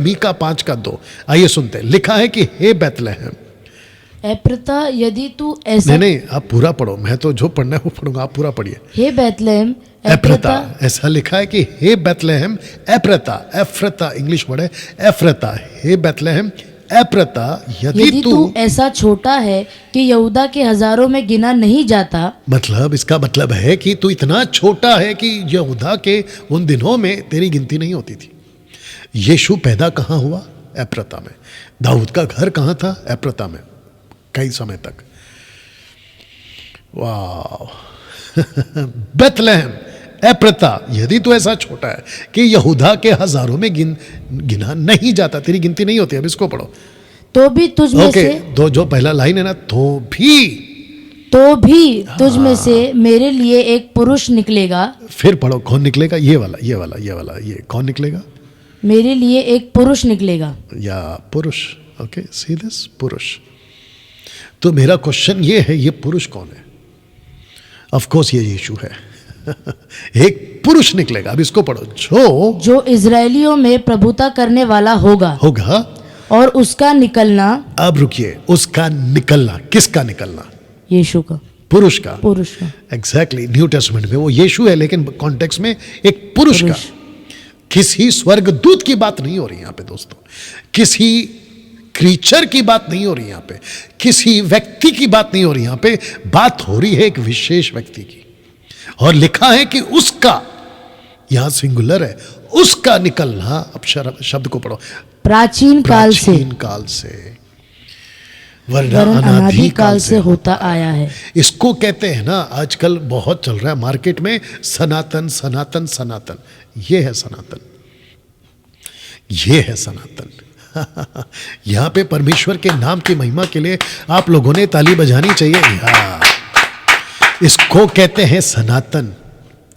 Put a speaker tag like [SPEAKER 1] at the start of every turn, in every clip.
[SPEAKER 1] मीका 5:2। आइए सुनते हैं। लिखा है कि हे बैतलहम
[SPEAKER 2] एप्रता यदि तू ऐसा
[SPEAKER 1] नहीं आप पूरा पढ़ो, मैं तो जो पढ़ना है वो पढ़ूंगा, आप पूरा पढ़िए।
[SPEAKER 2] हे बैतलहम
[SPEAKER 1] एफ्रता, ऐसा लिखा है कि हे बैतलहम एफ्रता, एफ्रता इंग्लिश वर्ड है एफ्रता, हे बैतलहम एफ्रता यदि तू
[SPEAKER 2] ऐसा छोटा है कि यहूदा के हजारों में गिना नहीं जाता।
[SPEAKER 1] मतलब इसका मतलब है कि तू इतना छोटा है कि यहूदा के उन दिनों में तेरी गिनती नहीं होती थी। यीशु पैदा कहाँ हुआ? एफ्रता में। दाऊद का घर कहाँ था? एफ्रता में, कई समय तक। वाह बैतलहम एफ्रता यदि तू ऐसा छोटा है कि यहूदा के हजारों में गिना नहीं जाता, तेरी गिनती नहीं होती। अब इसको पढ़ो।
[SPEAKER 2] तो भी तुझ में से
[SPEAKER 1] दो जो पहला लाइन है ना, तो भी
[SPEAKER 2] तुझ में से मेरे लिए एक पुरुष निकलेगा।
[SPEAKER 1] फिर पढ़ो, कौन निकलेगा? ये वाला ये कौन निकलेगा?
[SPEAKER 2] मेरे लिए एक पुरुष निकलेगा
[SPEAKER 1] या पुरुष। ओके, सी दिस, पुरुष। तो मेरा क्वेश्चन ये है, ये पुरुष कौन है? ऑफ कोर्स ये यीशु है। एक पुरुष निकलेगा। अब इसको पढ़ो। जो
[SPEAKER 2] इजरायलियों में प्रभुता करने वाला होगा और उसका निकलना।
[SPEAKER 1] अब रुकिए, उसका निकलना, किसका निकलना?
[SPEAKER 2] यीशु का,
[SPEAKER 1] पुरुष का।
[SPEAKER 2] एग्जैक्टली।
[SPEAKER 1] न्यू टेस्टमेंट में वो यीशु है, लेकिन कॉन्टेक्स्ट में एक पुरुष का। किसी स्वर्गदूत की बात नहीं हो रही यहां पे दोस्तों, किसी क्रीचर की बात नहीं हो रही यहां पे, किसी व्यक्ति की बात नहीं हो रही यहां पे, बात हो रही है एक विशेष व्यक्ति की। और लिखा है कि उसका, यहां सिंगुलर है, उसका निकलना। अब शब्द को पढ़ो।
[SPEAKER 2] प्राचीन काल
[SPEAKER 1] से वरना अनादि काल से होता आया है। इसको कहते हैं ना, आजकल बहुत चल रहा है मार्केट में, सनातन सनातन सनातन। ये है सनातन, ये है सनातन। यहां पे परमेश्वर के नाम की महिमा के लिए आप लोगों ने ताली बजानी चाहिए। इसको कहते हैं सनातन,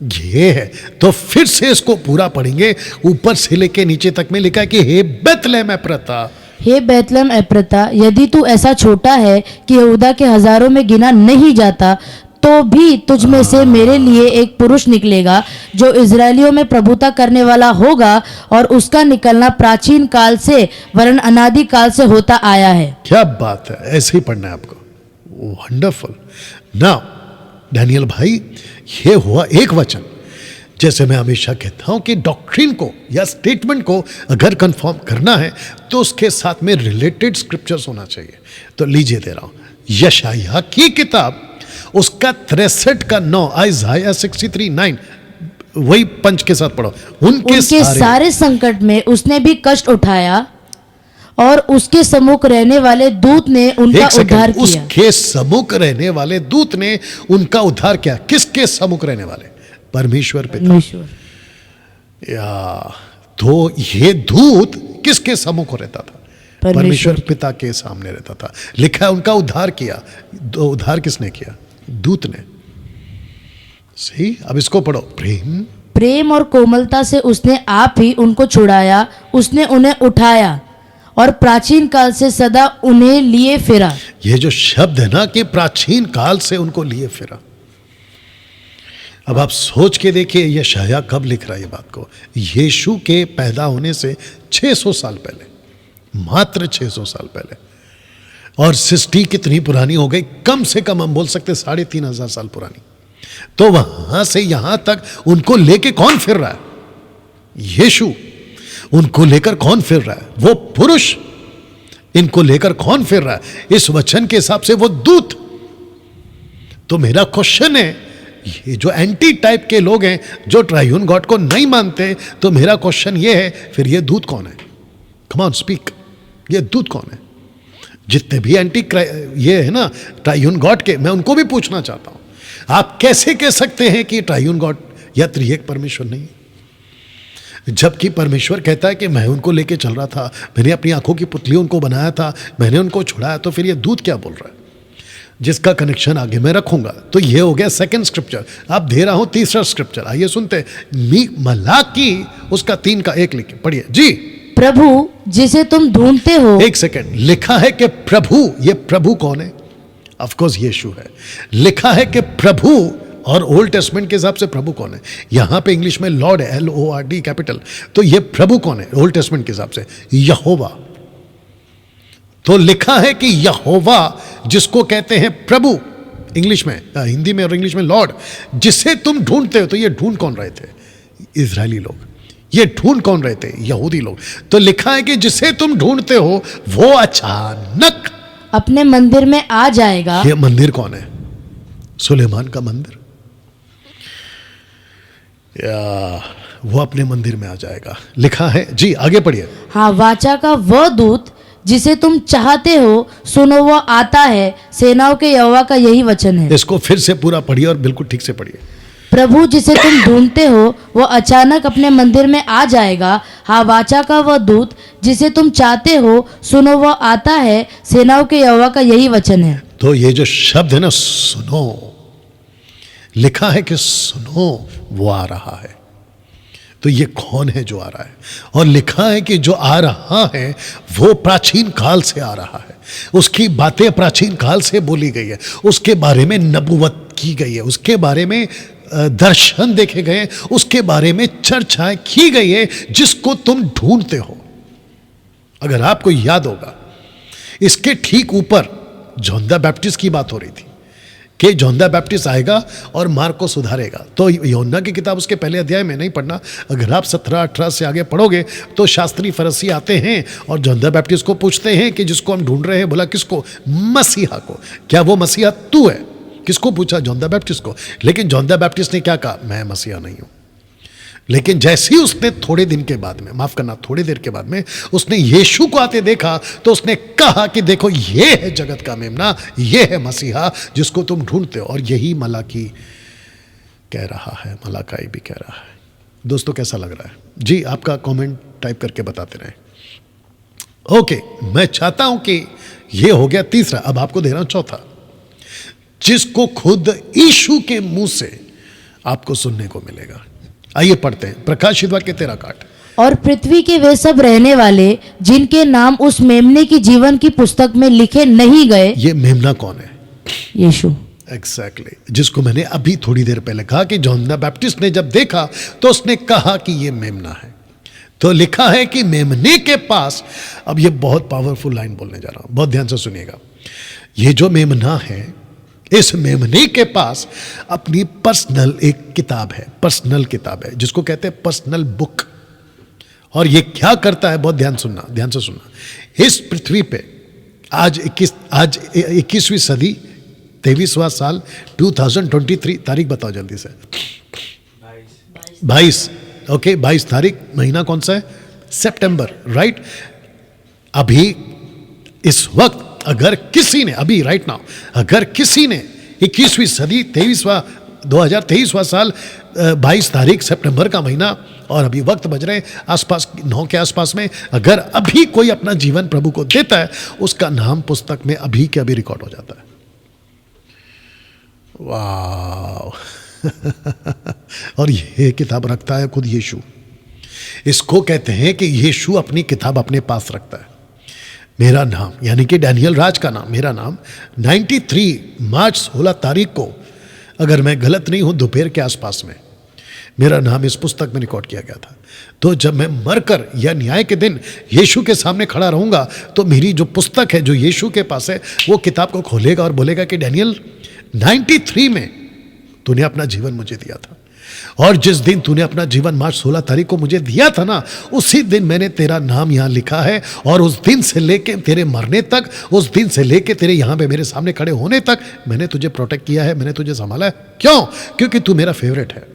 [SPEAKER 1] ये है। तो फिर से इसको पूरा पढ़ेंगे, ऊपर से लेके नीचे तक में लिखा है कि हे बैतलहम एफ्रता,
[SPEAKER 2] हे बैतलहम एफ्रता यदि तू ऐसा छोटा है कि यहूदा के हजारों में गिना नहीं जाता, तो भी तुझ में से मेरे लिए एक पुरुष निकलेगा जो इजरायलियों में प्रभुता करने वाला होगा और उसका निकलना प्राचीन काल से वरन अनादि काल से होता आया है।
[SPEAKER 1] क्या बात है, ऐसे ही पढ़ना है आपको। वंडरफुल। नाउ डैनियल भाई, ये हुआ एक वचन। जैसे मैं हमेशा कहता हूं कि डॉक्ट्रिन को या स्टेटमेंट को अगर कंफर्म करना है तो उसके साथ में रिलेटेड स्क्रिप्चर्स होना चाहिए। तो लीजिए दे रहा हूं यशायाह की किताब, उसका 63:9, आइज़ाया 63:9, वही पंच के साथ पढ़ो। उनके
[SPEAKER 2] सारे संकट में उसने भी कष्ट उठाया और उसके सम्मुख रहने वाले दूत ने उनका उद्धार किया।
[SPEAKER 1] उसके सम्मुख रहने वाले दूत ने उनका उद्धार किया। किसके सम्मुख रहने वाले? परमेश्वर पिता। या तो ये दूत किसके सम्मुख रहता था? परमेश्वर पिता के सामने रहता था। लिखा है उनका उद्धार किया। उद्धार किसने किया? दूत ने। सही। अब इसको पढ़ो।
[SPEAKER 2] प्रेम और कोमलता से उसने आप ही उनको छुड़ाया, उसने उन्हें उठाया और प्राचीन काल से सदा उन्हें लिए फिरा।
[SPEAKER 1] ये जो शब्द है ना कि प्राचीन काल से उनको लिए फिरा। अब आप सोच के देखिए यशायाह कब लिख रहा है ये बात को? यीशु के पैदा होने से 600 साल पहले, मात्र 600 साल पहले। और सृष्टि कितनी पुरानी हो गई? कम से कम हम बोल सकते 3500 साल पुरानी। तो वहां से यहां तक उनको लेके कौन फिर रहा है? यीशु। उनको लेकर कौन फिर रहा है? वो पुरुष। इनको लेकर कौन फिर रहा है? इस वचन के हिसाब से वो दूत। तो मेरा क्वेश्चन है, ये जो एंटी टाइप के लोग हैं जो ट्राइयून गॉड को नहीं मानते, तो मेरा क्वेश्चन ये है, फिर ये दूत कौन है? Come on speak. ये दूत कौन है? जितने भी एंटी ये है ना ट्राइयून गॉड के, मैं उनको भी पूछना चाहता हूं, आप कैसे कह सकते हैं कि ट्राइयून गॉड या त्रिएक परमेश्वर नहीं? जबकि परमेश्वर कहता है कि मैं उनको लेके चल रहा था, मैंने अपनी आंखों की पुतली उनको बनाया था, मैंने उनको छुड़ाया। तो फिर ये दूत क्या बोल रहा है? जिसका कनेक्शन आगे मैं रखूंगा। तो ये हो गया सेकंड स्क्रिप्चर। अब दे रहा हूं तीसरा स्क्रिप्चर। आइए सुनते हैं। मलाकी उसका 3:1 लिखे, पढ़िए जी।
[SPEAKER 2] प्रभु जिसे तुम ढूंढते हो।
[SPEAKER 1] एक सेकंड, लिखा है कि प्रभु। ये प्रभु कौन है? ऑफ कोर्स यीशु है। लिखा है कि प्रभु और ओल्ड टेस्टमेंट के हिसाब से प्रभु कौन है? यहां पे इंग्लिश में लॉर्ड है, LORD कैपिटल। तो ये प्रभु कौन है ओल्ड टेस्टमेंट के हिसाब से? यहोवा। तो लिखा है कि यहोवा जिसको कहते हैं प्रभु इंग्लिश में, हिंदी में और इंग्लिश में लॉर्ड, जिसे तुम ढूंढते हो। तो ये ढूंढ कौन रहे थे? इजरायली लोग। ये ढूंढ कौन रहे थे? यहूदी लोग। तो लिखा है कि जिसे तुम ढूंढते हो वो अचानक
[SPEAKER 2] अपने मंदिर में आ जाएगा।
[SPEAKER 1] ये मंदिर कौन है? सुलेमान का मंदिर, या वो अपने मंदिर में आ जाएगा। लिखा है जी, आगे पढ़िए।
[SPEAKER 2] हाँ, वाचा का वह दूत जिसे तुम चाहते हो, सुनो वो आता है, सेनाओं के यहोवा का यही वचन है।
[SPEAKER 1] इसको फिर से पूरा पढ़िए और बिल्कुल ठीक से पढ़िए।
[SPEAKER 2] प्रभु जिसे तुम ढूंढते हो वो अचानक अपने मंदिर में आ जाएगा। हाँ, वाचा का वह दूत जिसे तुम चाहते हो, सुनो वो आता है, सेनाओं के यहोवा का यही वचन है।
[SPEAKER 1] तो ये जो शब्द है ना, सुनो, लिखा है कि सुनो वो आ रहा है। तो ये कौन है जो आ रहा है? और लिखा है कि जो आ रहा है वो प्राचीन काल से आ रहा है। उसकी बातें प्राचीन काल से बोली गई है, उसके बारे में नबुवत की गई है, उसके बारे में दर्शन देखे गए, उसके बारे में चर्चाएं की गई है, जिसको तुम ढूंढते हो। अगर आपको याद होगा, इसके ठीक ऊपर जॉन द बैप्टिस्ट की बात हो रही थी कि जॉन द बैप्टिस्ट आएगा और मार्क को सुधारेगा। तो यूहन्ना की किताब उसके पहले अध्याय में नहीं पढ़ना। अगर आप 17-18 से आगे पढ़ोगे तो शास्त्री फरीसी आते हैं और जॉन द बैप्टिस्ट को पूछते हैं कि जिसको हम ढूंढ रहे हैं। बोला किसको? मसीहा को। क्या वो मसीहा तू है? किसको पूछा? जॉन द बैप्टिस्ट को। लेकिन जॉन द बैप्टिस्ट ने क्या कहा? मैं मसीहा नहीं हूं। लेकिन जैसे ही उसने थोड़े दिन के बाद में, माफ करना, थोड़ी देर के बाद में उसने यीशु को आते देखा तो उसने कहा कि देखो ये है जगत का मेमना, ये है मसीहा जिसको तुम ढूंढते हो। और यही मलाकी कह रहा है, मलाकाई भी कह रहा है। दोस्तों कैसा लग रहा है जी? आपका कमेंट टाइप करके बताते रहे। ओके, मैं चाहता हूं कि ये हो गया तीसरा, अब आपको दे रहा हूं चौथा, जिसको खुद यीशु के मुंह से आपको सुनने को मिलेगा। आइए पढ़ते हैं प्रकाशित वाक्य 13 का 8।
[SPEAKER 2] और पृथ्वी के वे सब रहने वाले जिनके नाम उस मेमने की जीवन की पुस्तक में लिखे नहीं गए।
[SPEAKER 1] ये मेमना कौन है?
[SPEAKER 2] यीशु।
[SPEAKER 1] एग्जैक्टली, जिसको मैंने अभी थोड़ी देर पहले कहा कि जॉन द बैप्टिस्ट ने जब देखा तो उसने कहा कि ये मेमना है। तो लिखा है कि मेमने के पास, अब ये बहुत पावरफुल लाइन बोलने जा रहा हूं, बहुत ध्यान से सुनिएगा। ये जो मेमना है, इस मेमने के पास अपनी पर्सनल एक किताब है, पर्सनल किताब है, जिसको कहते हैं पर्सनल बुक। और ये क्या करता है? बहुत ध्यान सुनना, ध्यान से सुनना। इस पृथ्वी पे आज 21वीं सदी, 23वां साल, 2023, तारीख बताओ जल्दी से। 22। ओके, 22 तारीख, महीना कौन सा है? सितंबर, राइट। अभी इस वक्त अगर किसी ने, अभी राइट नाउ, अगर किसी ने 21वीं सदी 2023वां साल 22 तारीख सितंबर का महीना, और अभी वक्त बज रहे आसपास 9 के आसपास में, अगर अभी कोई अपना जीवन प्रभु को देता है, उसका नाम पुस्तक में अभी के अभी रिकॉर्ड हो जाता है। वाह। और यह किताब रखता है खुद यीशु। इसको कहते हैं कि यीशु अपनी किताब अपने पास रखता है। मेरा नाम, यानी कि डैनियल राज का नाम, मेरा नाम 93 मार्च 16 तारीख को, अगर मैं गलत नहीं हूं, दोपहर के आसपास में मेरा नाम इस पुस्तक में रिकॉर्ड किया गया था। तो जब मैं मरकर या न्याय के दिन यीशु के सामने खड़ा रहूंगा, तो मेरी जो पुस्तक है जो यीशु के पास है, वो किताब को खोलेगा और बोलेगा कि डैनियल 93 में तूने अपना जीवन मुझे दिया था, और जिस दिन तूने अपना जीवन मार्च 16 तारीख को मुझे दिया था ना, उसी दिन मैंने तेरा नाम यहाँ लिखा है। और उस दिन से लेके तेरे मरने तक, उस दिन से लेके तेरे यहाँ पे मेरे सामने खड़े होने तक मैंने तुझे प्रोटेक्ट किया है, मैंने तुझे संभाला है। क्यों? क्योंकि तू मेरा फेवरेट है।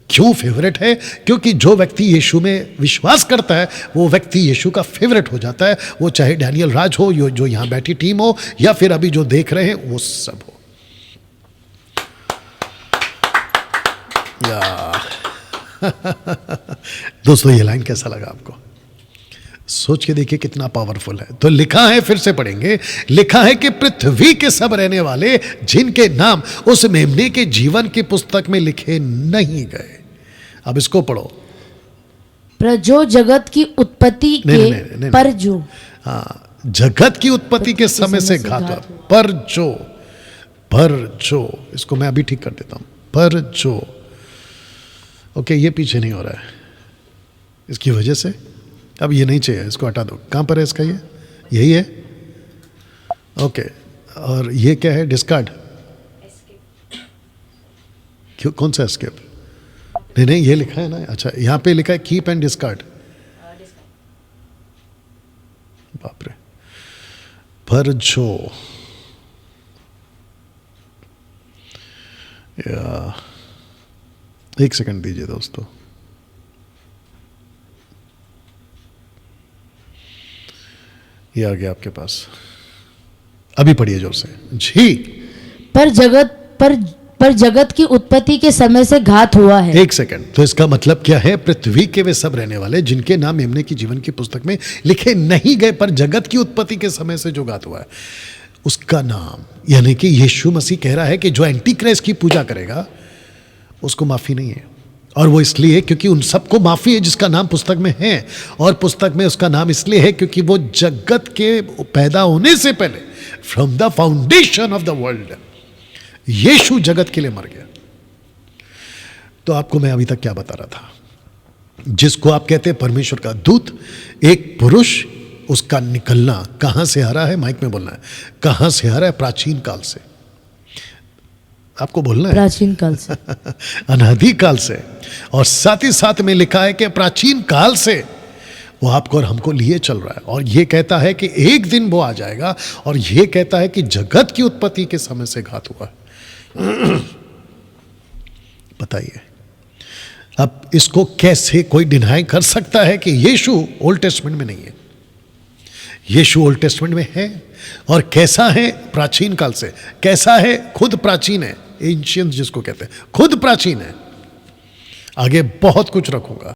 [SPEAKER 1] क्यों फेवरेट है? क्योंकि जो व्यक्ति यीशु में विश्वास करता है, वो व्यक्ति यीशु का फेवरेट हो जाता है। वो चाहे डैनियल राज हो, जो यहाँ बैठी टीम हो, या फिर अभी जो देख रहे हैं वो सब हो। दोस्तों ये लाइन कैसा लगा आपको? सोच के देखिए कितना पावरफुल है। तो लिखा है, फिर से पढ़ेंगे, लिखा है कि पृथ्वी के सब रहने वाले जिनके नाम उस मेमने के जीवन की पुस्तक में लिखे नहीं गए। अब इसको पढ़ो।
[SPEAKER 2] पर जो जगत की उत्पत्ति के पर जो,
[SPEAKER 1] हाँ, जगत की उत्पत्ति के समय से घात हुआ। पर जो, इसको मैं अभी ठीक कर देता हूं। पर जो, ओके ये पीछे नहीं हो रहा है इसकी वजह से, अब ये नहीं चाहिए, इसको हटा दो। कहाँ पर है इसका, ये यही है, ओके। और ये क्या है, डिस्कार्ड, क्यों, कौन सा एस्केप? नहीं नहीं, ये लिखा है ना, अच्छा यहाँ पे लिखा है कीप एंड डिस्कार्ड, बाप रे। पर जो, या एक सेकंड दीजिए दोस्तों, ये आ गया आपके पास, अभी पढ़िए जोर से जी।
[SPEAKER 2] पर जगत की उत्पत्ति के समय से घात हुआ है।
[SPEAKER 1] एक सेकंड, तो इसका मतलब क्या है? पृथ्वी के वे सब रहने वाले जिनके नाम मेमने की जीवन की पुस्तक में लिखे नहीं गए, पर जगत की उत्पत्ति के समय से जो घात हुआ है उसका नाम, यानी कि यीशु मसीह कह रहा है कि जो एंटी क्राइस्ट की पूजा करेगा उसको माफी नहीं है। और वो इसलिए क्योंकि उन सबको माफी है जिसका नाम पुस्तक में है, और पुस्तक में उसका नाम इसलिए है क्योंकि वो जगत के पैदा होने से पहले, from the foundation of the world, Yeshu जगत के लिए मर गया। तो आपको मैं अभी तक क्या बता रहा था, जिसको आप कहते हैं परमेश्वर का दूत, एक पुरुष, उसका निकलना कहां से आ रहा है? माइक में बोलना है, कहां से आ रहा है? प्राचीन काल से। आपको बोलना है
[SPEAKER 2] प्राचीन काल से,
[SPEAKER 1] अनादि काल से। और साथ ही साथ में लिखा है कि प्राचीन काल से वो आपको और हमको लिए चल रहा है, और ये कहता है कि एक दिन वो आ जाएगा, और ये कहता है कि जगत की उत्पत्ति के समय से घात हुआ है। बताइए अब इसको कैसे कोई डिनाई कर सकता है कि यीशु ओल्ड टेस्टमेंट में नहीं है? यीशु ओल्ड टेस्टमेंट में है, और कैसा है? प्राचीन काल से। कैसा है? खुद प्राचीन है, एंशियंट जिसको कहते हैं, खुद प्राचीन है। आगे बहुत कुछ रखूंगा।